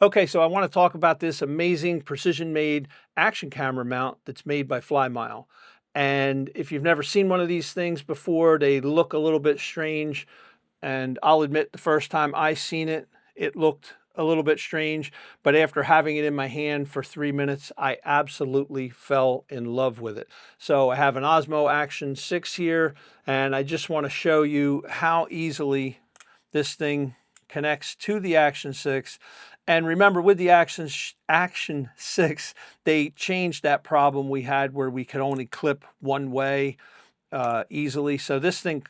Okay, so I want to talk about this amazing precision-made action camera mount that's made by Flymile. And if you've never seen one of these things before, they look a little bit strange. And I'll admit the first time I seen it, it looked a little bit strange. But after having it in my hand for 3 minutes, I absolutely fell in love with it. So I have an Osmo Action 6 here, and I just want to show you how easily this thing connects to the Action 6. And remember, with the Action 6, they changed that problem we had where we could only clip one way easily. So this thing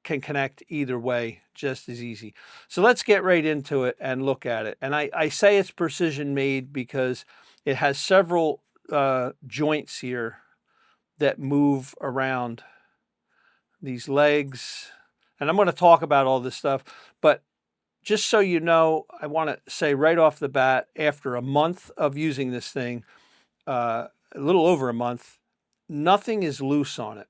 can connect either way just as easy. So let's get right into it and look at it. And I say it's precision made because it has several joints here that move around these legs. And I'm going to talk about all this stuff, but just so you know, I want to say right off the bat, after a month of using this thing, a little over a month, nothing is loose on it.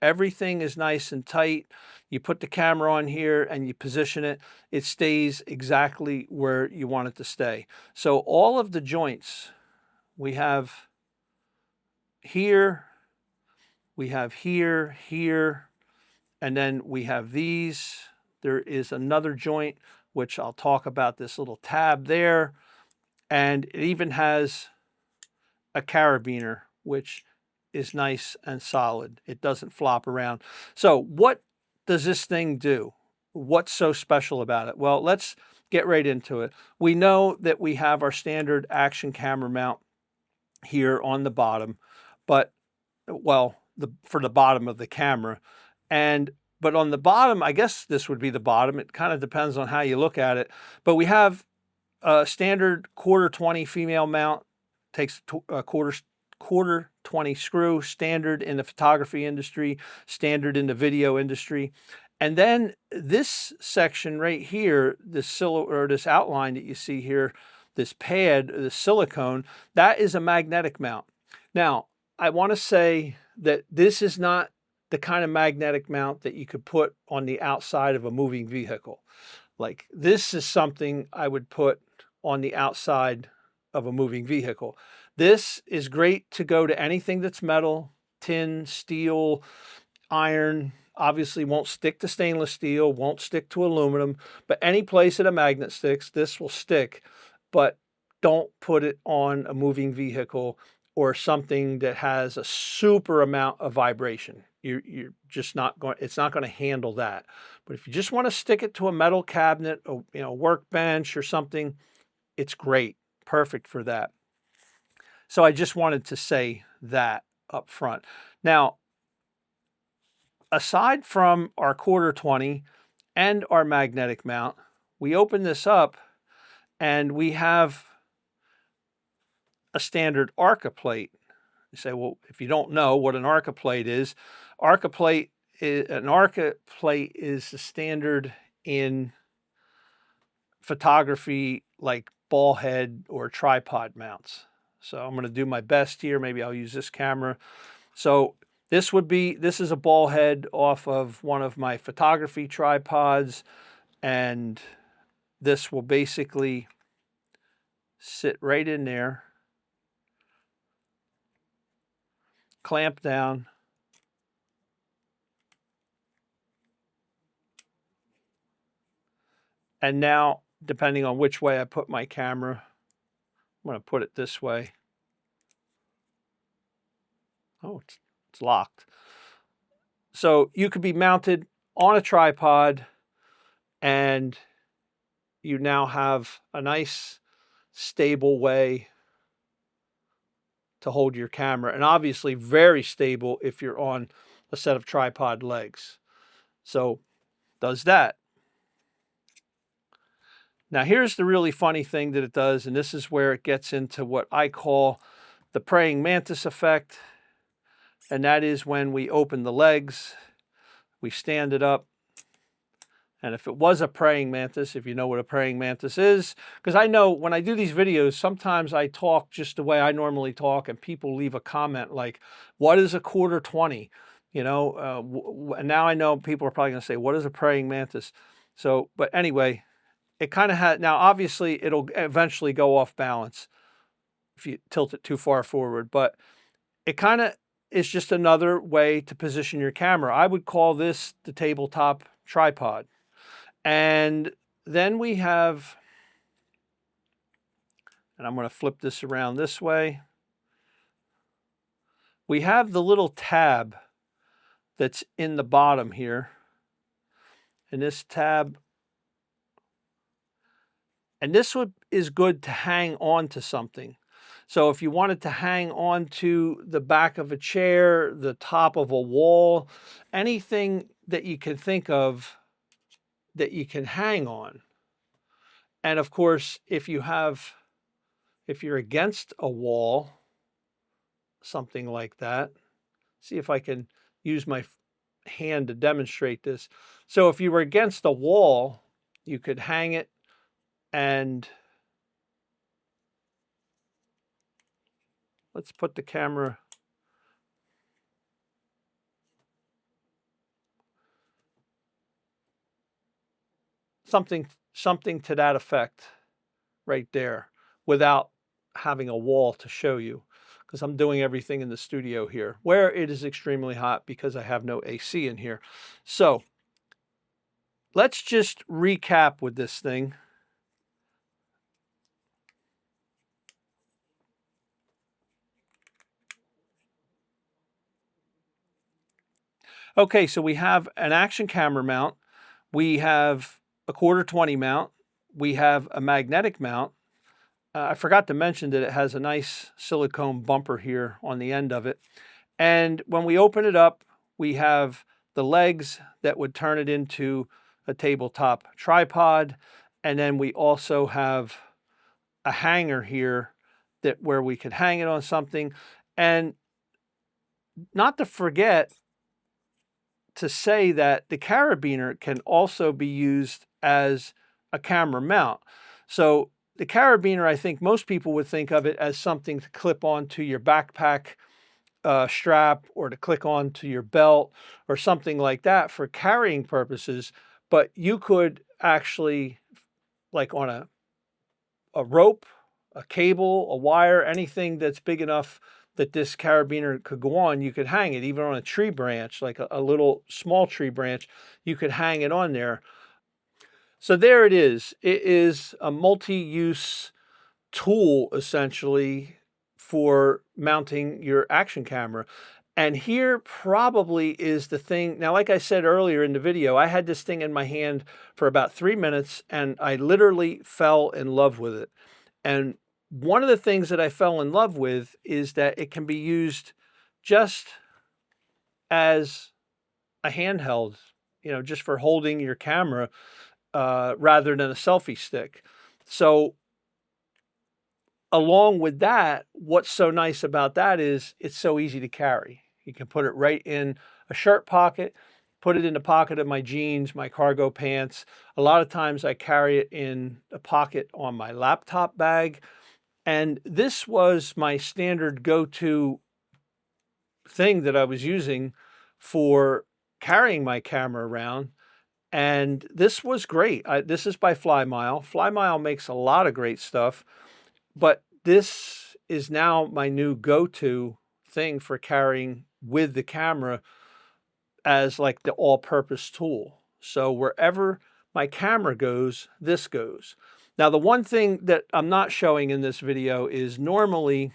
Everything is nice and tight. You put the camera on here and you position it, it stays exactly where you want it to stay. So all of the joints we have here, here, and then we have these. There is another joint, which I'll talk about, this little tab there. And it even has a carabiner, which is nice and solid. It doesn't flop around. So what does this thing do? What's so special about it? Well, let's get right into it. We know that we have our standard action camera mount here on the bottom, but, well, for the bottom of the camera. But on the bottom, I guess this would be the bottom. It kind of depends on how you look at it. But we have a standard 1/4 20 female mount. Takes a quarter 20 screw, standard in the photography industry, standard in the video industry. And then this section right here, this outline that you see here, this pad, the silicone, that is a magnetic mount. Now, I want to say that this is not the kind of magnetic mount that you could put on the outside of a moving vehicle. Like, this is something I would put on the outside of a moving vehicle. This is great to go to anything that's metal, tin, steel, iron. Obviously won't stick to stainless steel, won't stick to aluminum, but any place that a magnet sticks, this will stick. But don't put it on a moving vehicle or something that has a super amount of vibration. You're just not going, it's not going to handle that. But if you just want to stick it to a metal cabinet, or, workbench or something, it's great. Perfect for that. So I just wanted to say that up front. Now, aside from our 1/4 20 and our magnetic mount, we open this up and we have a standard Arca plate. You say, well, if you don't know what an Arca plate is, an Arca plate is the standard in photography, like ball head or tripod mounts. So I'm going to do my best here. Maybe I'll use this camera. So this is a ball head off of one of my photography tripods, and this will basically sit right in there, clamp down, and now, depending on which way I put my camera, I'm going to put it this way. Oh, it's locked. So you could be mounted on a tripod, and you now have a nice, stable way to hold your camera, and obviously very stable if you're on a set of tripod legs. So does that. Now here's the really funny thing that it does, and this is where it gets into what I call the praying mantis effect. And that is when we open the legs, we stand it up. And if it was a praying mantis, if you know what a praying mantis is, because I know when I do these videos, sometimes I talk just the way I normally talk, and people leave a comment like, what is a 1/4 20? And now I know people are probably going to say, what is a praying mantis? So, but anyway, it kind of has, now obviously it'll eventually go off balance if you tilt it too far forward, but it kind of is just another way to position your camera. I would call this the tabletop tripod. And then we have, and I'm going to flip this around this way. We have the little tab that's in the bottom here. And this tab, and this is good to hang on to something. So if you wanted to hang on to the back of a chair, the top of a wall, anything that you can think of that you can hang on. And of course, if you're against a wall, something like that, see if I can use my hand to demonstrate this. So if you were against a wall, you could hang it, and let's put the camera something to that effect right there without having a wall to show you, because I'm doing everything in the studio here where it is extremely hot because I have no AC in here. So let's just recap with this thing. Okay, so we have an action camera mount. We have a 1/4-20 mount. We have a magnetic mount. I forgot to mention that it has a nice silicone bumper here on the end of it. And when we open it up, we have the legs that would turn it into a tabletop tripod. And then we also have a hanger here where we could hang it on something. And not to forget to say that the Carabineer can also be used as a camera mount. So the Carabineer, I think most people would think of it as something to clip onto your backpack strap, or to click onto your belt or something like that for carrying purposes. But you could actually, like on a rope, a cable, a wire, anything that's big enough that this Carabineer could go on, you could hang it, even on a tree branch, like a little small tree branch, you could hang it on there. So there it is. It is a multi-use tool, essentially, for mounting your action camera. And here probably is the thing. Now, like I said earlier in the video, I had this thing in my hand for about 3 minutes, and I literally fell in love with it. And one of the things that I fell in love with is that it can be used just as a handheld, just for holding your camera rather than a selfie stick. So along with that, what's so nice about that is it's so easy to carry. You can put it right in a shirt pocket, put it in the pocket of my jeans, my cargo pants. A lot of times I carry it in a pocket on my laptop bag. And this was my standard go-to thing that I was using for carrying my camera around. And this was great. This is by Flymile. Flymile makes a lot of great stuff, but this is now my new go-to thing for carrying with the camera as like the all-purpose tool. So wherever my camera goes, this goes. Now, the one thing that I'm not showing in this video is normally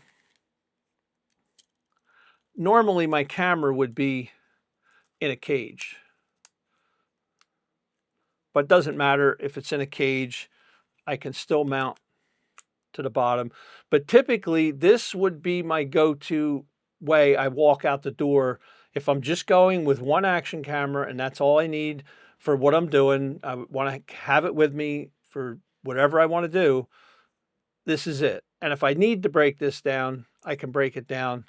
my camera would be in a cage. But it doesn't matter if it's in a cage, I can still mount to the bottom. But typically, this would be my go-to way I walk out the door. If I'm just going with one action camera and that's all I need for what I'm doing, I want to have it with me for whatever I want to do, this is it. And if I need to break this down, I can break it down.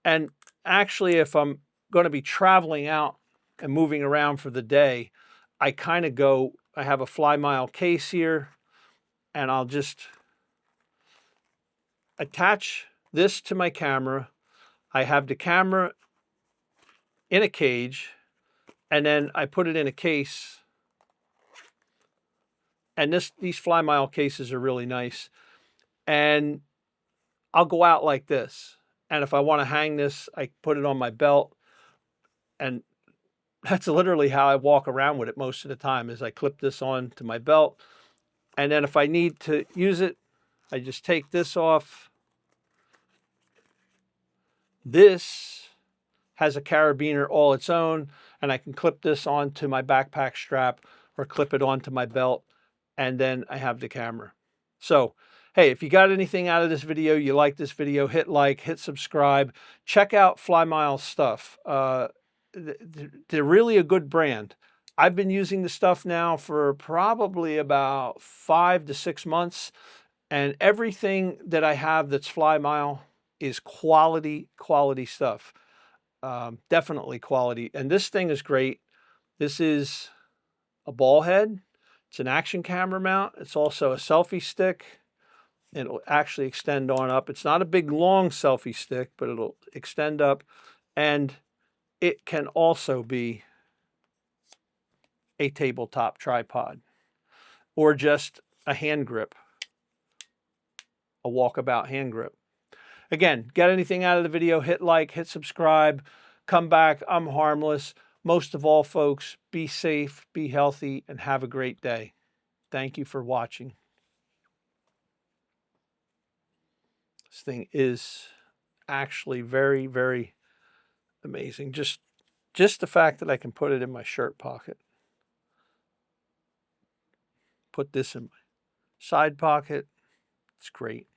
And actually, if I'm going to be traveling out and moving around for the day, I kind of go, I have a Flymile case here, and I'll just attach this to my camera. I have the camera in a cage, and then I put it in a case And these Flymile cases are really nice. And I'll go out like this. And if I want to hang this, I put it on my belt. And that's literally how I walk around with it most of the time, is I clip this on to my belt. And then if I need to use it, I just take this off. This has a carabiner all its own, and I can clip this onto my backpack strap or clip it onto my belt, and then I have the camera. So, hey, if you got anything out of this video, you like this video, hit like, hit subscribe. Check out Flymile stuff. They're really a good brand. I've been using the stuff now for probably about 5 to 6 months, and everything that I have that's Flymile is quality stuff. Definitely quality. And this thing is great. This is a ball head. It's an action camera mount. It's also a selfie stick. It'll actually extend on up. It's not a big long selfie stick, but it'll extend up. And it can also be a tabletop tripod or just a hand grip, a walkabout hand grip. Again, get anything out of the video, hit like, hit subscribe, come back. I'm harmless. Most of all, folks, be safe, be healthy, and have a great day. Thank you for watching. This thing is actually very, very amazing. Just the fact that I can put it in my shirt pocket. Put this in my side pocket. It's great.